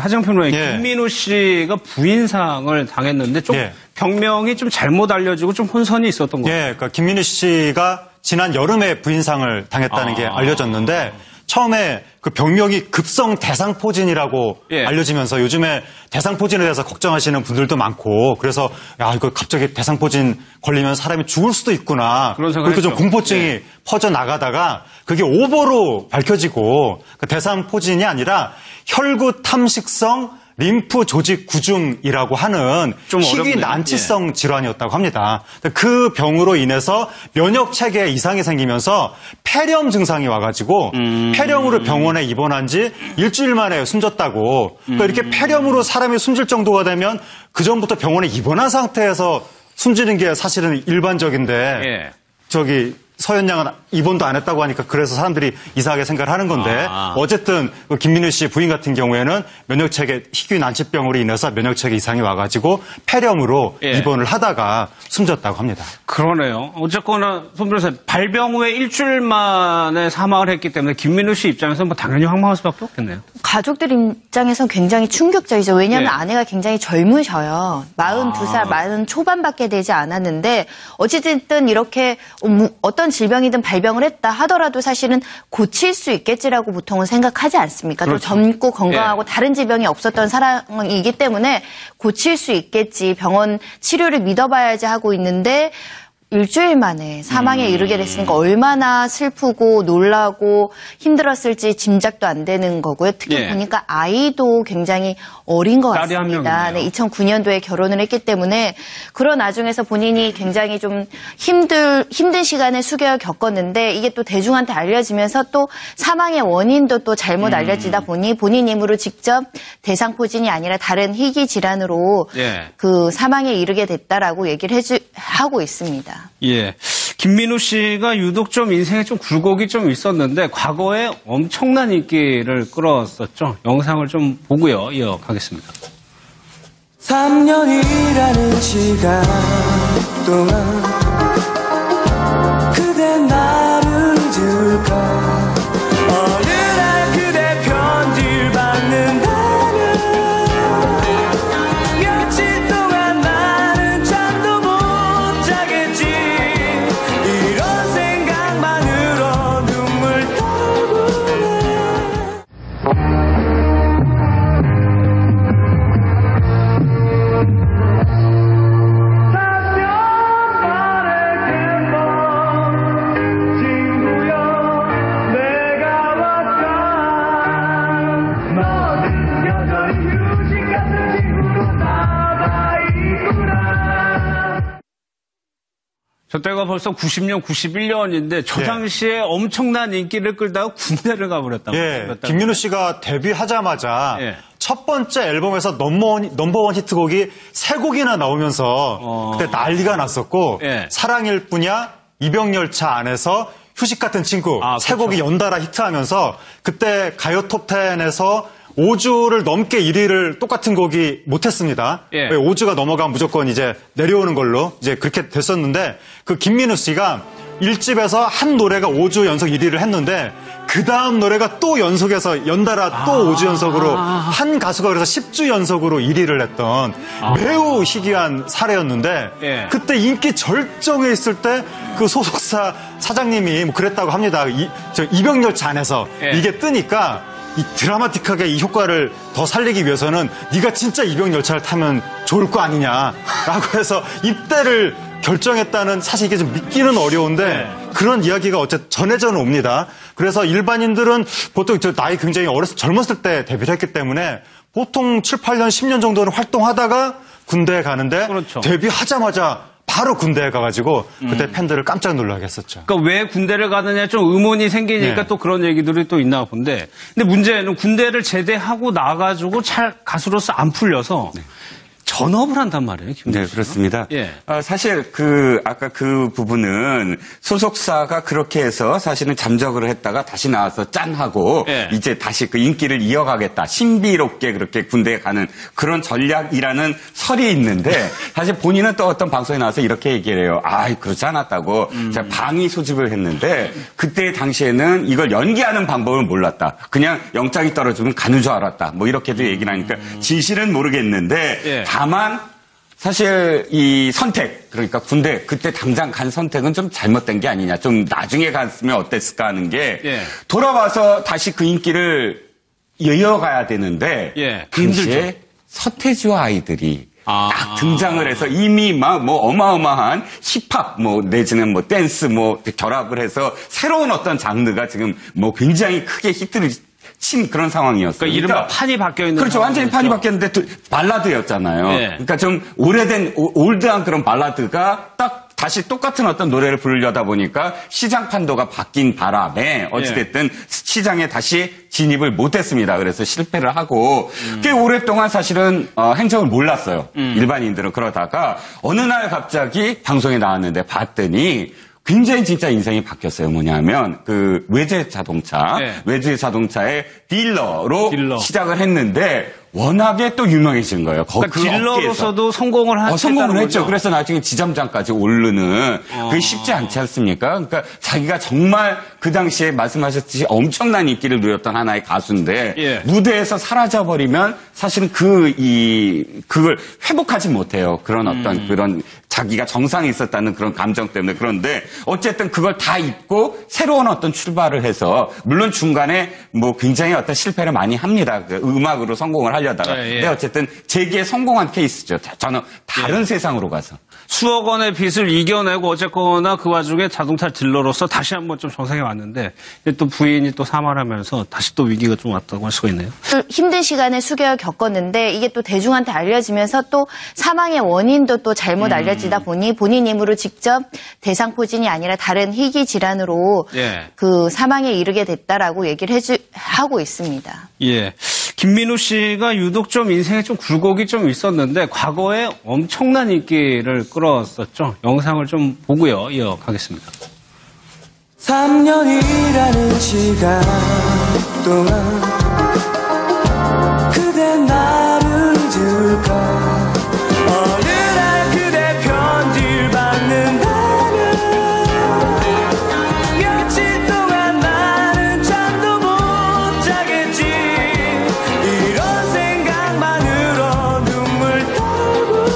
하정 평론가님, 예. 김민우 씨가 부인상을 당했는데 좀 예. 병명이 좀 잘못 알려지고 좀 혼선이 있었던 거예요. 예, 그러니까 김민우 씨가 지난 여름에 부인상을 당했다는 게 알려졌는데 처음에 그 병명이 급성 대상포진이라고 예. 알려지면서 요즘에 대상포진에 대해서 걱정하시는 분들도 많고 그래서 야 이거 갑자기 대상포진 걸리면 사람이 죽을 수도 있구나 그런 그렇게 좀 생각했죠. 공포증이 예. 퍼져 나가다가 그게 오보로 밝혀지고 그 대상포진이 아니라 혈구 탐식성 림프 조직 구중이라고 하는 좀 희귀 어렵네요. 난치성 질환이었다고 합니다. 그 병으로 인해서 면역 체계에 이상이 생기면서 폐렴 증상이 와가지고 폐렴으로 병원에 입원한 지 일주일 만에 숨졌다고. 그러니까 이렇게 폐렴으로 사람이 숨질 정도가 되면 그 전부터 병원에 입원한 상태에서 숨지는 게 사실은 일반적인데 예. 저기 서현 양은 입원도 안 했다고 하니까 그래서 사람들이 이상하게 생각을 하는 건데 어쨌든 김민우 씨 부인 같은 경우에는 면역체계 희귀 난치병으로 인해서 면역체계 이상이 와가지고 폐렴으로 예. 입원을 하다가 숨졌다고 합니다. 그러네요. 어쨌거나 손 변호사님, 발병 후에 일주일 만에 사망을 했기 때문에 김민우 씨 입장에서는 뭐 당연히 황망할 수밖에 없겠네요. 가족들 입장에서는 굉장히 충격적이죠. 왜냐하면 네. 아내가 굉장히 젊으셔요. 42살, 40 초반밖에 되지 않았는데 어찌됐든 이렇게 어떤 질병이든 발병을 했다 하더라도 사실은 고칠 수 있겠지라고 보통은 생각하지 않습니까? 그렇죠. 또 젊고 건강하고 네. 다른 질병이 없었던 사람이기 때문에 고칠 수 있겠지, 병원 치료를 믿어봐야지 하고 있는데 일주일 만에 사망에 이르게 됐으니까 얼마나 슬프고 놀라고 힘들었을지 짐작도 안 되는 거고요. 특히 예. 보니까 아이도 굉장히 어린 것 딸이 한 같습니다. 명이네요. 네, 2009년도에 결혼을 했기 때문에 그런 와중에서 본인이 굉장히 좀 힘든 시간을 수개월 겪었는데 이게 또 대중한테 알려지면서 또 사망의 원인도 또 잘못 알려지다 보니 본인 힘으로 직접 대상포진이 아니라 다른 희귀 질환으로 예. 그 사망에 이르게 됐다라고 얘기를 하고 있습니다. 예. 김민우 씨가 유독 좀 인생에 좀 굴곡이 좀 있었는데 과거에 엄청난 인기를 끌었었죠. 영상을 좀 보고요. 이어가겠습니다. 3년이라는 시간 동안 그대 나를 잊을까 어느 날 그대 편지를 받는다면 며칠 동안 나는 잠도 못 자겠지 이런 생각만으로 눈물 떠보네 저 때가 벌써 90년, 91년인데 저 예. 당시에 엄청난 인기를 끌다가 군대를 가버렸다고. 예, 김민우 씨가 데뷔하자마자 예. 첫 번째 앨범에서 넘버원 히트곡이 3곡이나 나오면서 그때 난리가 났었고 예. 사랑일 뿐이야, 이병열차 안에서 휴식 같은 친구 세 곡이 연달아 히트하면서 그때 가요 톱10에서 5주를 넘게 1위를 똑같은 곡이 못했습니다. 예. 5주가 넘어가면 무조건 이제 내려오는 걸로 이제 그렇게 됐었는데 그 김민우 씨가 1집에서 한 노래가 5주 연속 1위를 했는데 그 다음 노래가 또 연속해서 연달아 또 5주 연속으로 한 가수가 그래서 10주 연속으로 1위를 했던 매우 희귀한 사례였는데 예. 그때 인기 절정에 있을 때 그 소속사 사장님이 뭐 그랬다고 합니다. 이병열차 안에서 예. 이게 뜨니까 이 드라마틱하게 이 효과를 더 살리기 위해서는 네가 진짜 이병열차를 타면 좋을 거 아니냐라고 해서 입대를 결정했다는 사실 이게 좀 믿기는 어려운데 그런 이야기가 어쨌든 전해져는 옵니다. 그래서 일반인들은 보통 저 나이 굉장히 젊었을 때 데뷔를 했기 때문에 보통 7, 8년, 10년 정도는 활동하다가 군대에 가는데 그렇죠. 데뷔하자마자 바로 군대에 가가지고 그때 팬들을 깜짝 놀라게 했었죠. 그러니까 왜 군대를 가느냐 좀 의문이 생기니까 네. 또 그런 얘기들이 또 있나 본데. 근데 문제는 군대를 제대하고 나가지고 잘 가수로서 안 풀려서 전업을 한단 말이에요, 김민우 네, 씨가? 그렇습니다. 예. 사실 아까 그 부분은 소속사가 그렇게 해서 사실은 잠적을 했다가 다시 나와서 짠하고 예. 이제 다시 그 인기를 이어가겠다. 신비롭게 그렇게 군대에 가는 그런 전략이라는 설이 있는데 사실 본인은 또 어떤 방송에 나와서 이렇게 얘기를 해요. 그렇지 않았다고. 제가 방위 소집을 했는데 그때 당시에는 이걸 연기하는 방법을 몰랐다. 그냥 영장이 떨어지면 가는 줄 알았다. 뭐 이렇게도 얘기를 하니까 진실은 모르겠는데 예. 다만 사실 이 선택, 그러니까 군대 그때 당장 간 선택은 좀 잘못된 게 아니냐. 좀 나중에 갔으면 어땠을까 하는 게 예. 돌아와서 다시 그 인기를 이어가야 되는데 예, 당시에 힘들죠. 서태지와 아이들이 딱 등장을 해서 이미 막 뭐 어마어마한 힙합 뭐 내지는 뭐 댄스 뭐 결합을 해서 새로운 어떤 장르가 지금 뭐 굉장히 크게 히트를 친 그런 상황이었어요. 그러니까 이른바 판이 바뀌어 있는. 그렇죠. 완전히 판이 상황이었죠. 바뀌었는데 발라드였잖아요. 예. 그러니까 좀 오래된 올드한 그런 발라드가 딱 다시 똑같은 어떤 노래를 부르려다 보니까 시장 판도가 바뀐 바람에 어찌됐든 시장에 다시 진입을 못했습니다. 그래서 실패를 하고 꽤 오랫동안 사실은 행적을 몰랐어요. 일반인들은. 그러다가 어느 날 갑자기 방송에 나왔는데 봤더니 굉장히 진짜 인생이 바뀌었어요. 뭐냐면 그 외제 자동차의 딜러로 딜러. 시작을 했는데 워낙에 또 유명해진 거예요. 그러니까 딜러로서도 성공을 성공을 했죠. 거죠? 그래서 나중에 지점장까지 오르는 그게 쉽지 않지 않습니까? 그러니까 자기가 정말 그 당시에 말씀하셨듯이 엄청난 인기를 누렸던 하나의 가수인데 예. 무대에서 사라져버리면 사실은 그걸 회복하지 못해요. 그런 어떤 그런 자기가 정상에 있었다는 그런 감정 때문에. 그런데 어쨌든 그걸 다 잊고 새로운 어떤 출발을 해서 물론 중간에 뭐 굉장히 어떤 실패를 많이 합니다. 그 음악으로 성공을 하려다가. 예, 예. 근데 어쨌든 제기에 성공한 케이스죠. 저는 다른 세상으로 가서. 수억 원의 빚을 이겨내고 어쨌거나 그 와중에 자동차 딜러로서 다시 한번 좀 정상에 왔는데 또 부인이 또 사망하면서 다시 또 위기가 좀 왔다고 할 수가 있네요. 힘든 시간을 수개월 겪었는데 이게 또 대중한테 알려지면서 또 사망의 원인도 또 잘못 알려지다 보니 본인 힘으로 직접 대상포진이 아니라 다른 희귀 질환으로 예. 그 사망에 이르게 됐다라고 얘기를 하고 있습니다. 예. 김민우 씨가 유독 좀 인생에 좀 굴곡이 좀 있었는데 과거에 엄청난 인기를 끌었었죠. 영상을 좀 보고요. 이어가겠습니다. 3년이라는 시간 동안 그대 나를 잊을까 어느 날 그대 편지를 받는다면 며칠 동안 나는 잠도 못 자겠지 이런 생각만으로 눈물 떠보네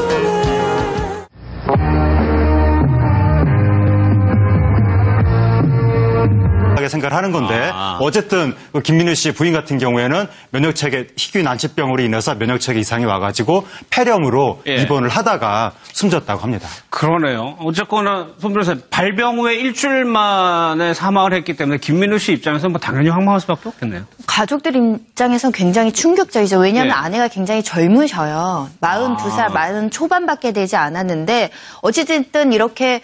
생각을 하는 건데 어쨌든 그 김민우 씨 부인 같은 경우에는 면역체계 희귀 난치병으로 인해서 면역체계 이상이 와가지고 폐렴으로 예. 입원을 하다가 숨졌다고 합니다. 그러네요. 어쨌거나 손 변호사 발병 후에 일주일 만에 사망을 했기 때문에 김민우 씨 입장에서 뭐 당연히 황망할 수밖에 없겠네요. 가족들 입장에서는 굉장히 충격적이죠. 왜냐하면 네. 아내가 굉장히 젊으셔요. 42살, 40 초반밖에 되지 않았는데 어찌됐든 이렇게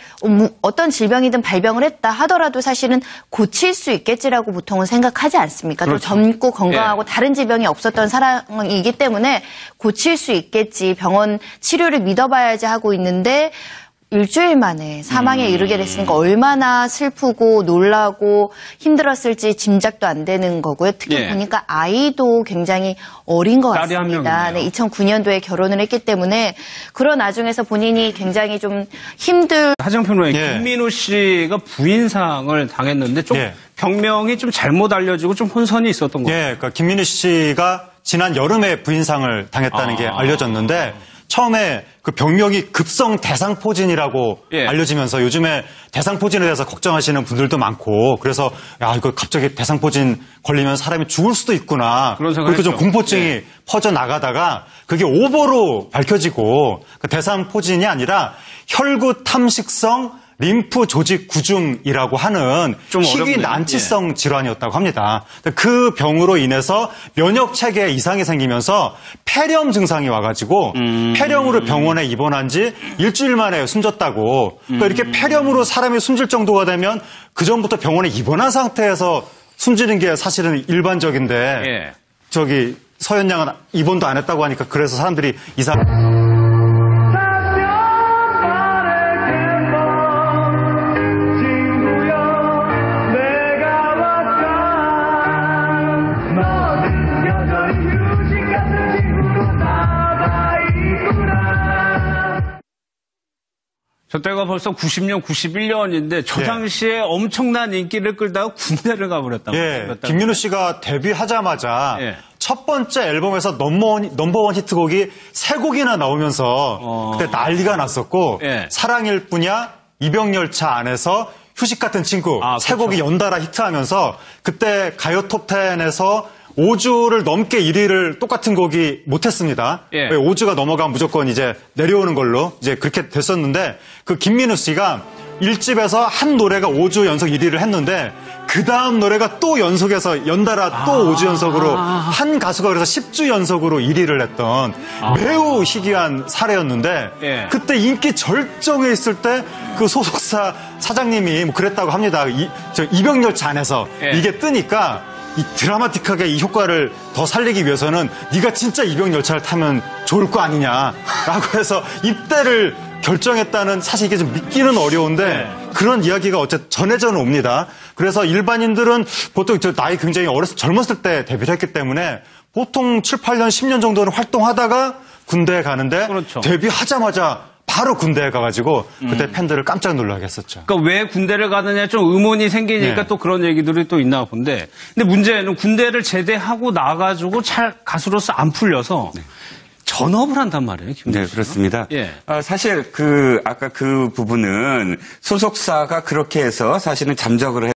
어떤 질병이든 발병을 했다 하더라도 사실은 고칠 수 있겠지라고 보통은 생각하지 않습니까? 그렇죠. 또 젊고 건강하고 네. 다른 질병이 없었던 사람이기 때문에 고칠 수 있겠지, 병원 치료를 믿어봐야지 하고 있는데 일주일 만에 사망에 이르게 됐으니까 얼마나 슬프고 놀라고 힘들었을지 짐작도 안 되는 거고요. 특히 예. 보니까 아이도 굉장히 어린 것 딸이 한 같습니다. 명이네요. 네, 2009년도에 결혼을 했기 때문에 그런 와중에서 본인이 굉장히 좀 하정평 의원, 예. 김민우 씨가 부인상을 당했는데 좀 예. 병명이 좀 잘못 알려지고 좀 혼선이 있었던 거예요. 예, 그러니까 김민우 씨가 지난 여름에 부인상을 당했다는 게 알려졌는데 처음에 그 병명이 급성 대상포진이라고 예. 알려지면서 요즘에 대상포진에 대해서 걱정하시는 분들도 많고 그래서 야 이거 갑자기 대상포진 걸리면 사람이 죽을 수도 있구나 그런 생각을 그렇게 좀 했죠. 공포증이 예. 퍼져 나가다가 그게 오보로 밝혀지고 그 대상포진이 아니라 혈구 탐식성 림프 조직 구중이라고 하는 좀 희귀 어렵네요. 난치성 질환이었다고 합니다. 그 병으로 인해서 면역 체계에 이상이 생기면서 폐렴 증상이 와가지고 폐렴으로 병원에 입원한 지 일주일 만에 숨졌다고. 그러니까 이렇게 폐렴으로 사람이 숨질 정도가 되면 그 전부터 병원에 입원한 상태에서 숨지는 게 사실은 일반적인데 예. 저기 서현 양은 입원도 안 했다고 하니까 그래서 사람들이 이상. 저때가 벌써 90년, 91년인데 저 예. 당시에 엄청난 인기를 끌다가 군대를 가버렸다고. 예, 김민우 씨가 데뷔하자마자 예. 첫 번째 앨범에서 넘버원 히트곡이 3곡이나 나오면서 그때 난리가 났었고 예. 사랑일 뿐이야, 이병열차 안에서 휴식 같은 친구 아, 세 곡이 연달아 히트하면서 그때 가요 톱10에서 5주를 넘게 1위를 똑같은 곡이 못했습니다. 예. 5주가 넘어가면 무조건 이제 내려오는 걸로 이제 그렇게 됐었는데 그 김민우 씨가 1집에서 한 노래가 5주 연속 1위를 했는데 그 다음 노래가 또 연속해서 연달아 또 5주 연속으로 한 가수가 그래서 10주 연속으로 1위를 했던 매우 희귀한 사례였는데 예. 그때 인기 절정에 있을 때 그 소속사 사장님이 뭐 그랬다고 합니다. 이병열차 안에서 예. 이게 뜨니까 이 드라마틱하게 이 효과를 더 살리기 위해서는 네가 진짜 이병열차를 타면 좋을 거 아니냐라고 해서 입대를 결정했다는, 사실 이게 좀 믿기는 어려운데 그런 이야기가 어쨌든 전해져는 옵니다. 그래서 일반인들은 보통 저 나이 굉장히 젊었을 때 데뷔를 했기 때문에 보통 7, 8년, 10년 정도는 활동하다가 군대에 가는데 그렇죠. 데뷔하자마자 바로 군대에 가가지고 그때 팬들을 깜짝 놀라게 했었죠. 그러니까 왜 군대를 가느냐 좀 의문이 생기니까 네. 또 그런 얘기들이 또 있나 본데. 근데 문제는 군대를 제대하고 나가지고 잘 가수로서 안 풀려서 전업을 한단 말이에요. 네, 그렇습니다. 예. 사실 아까 그 부분은 소속사가 그렇게 해서 사실은 잠적을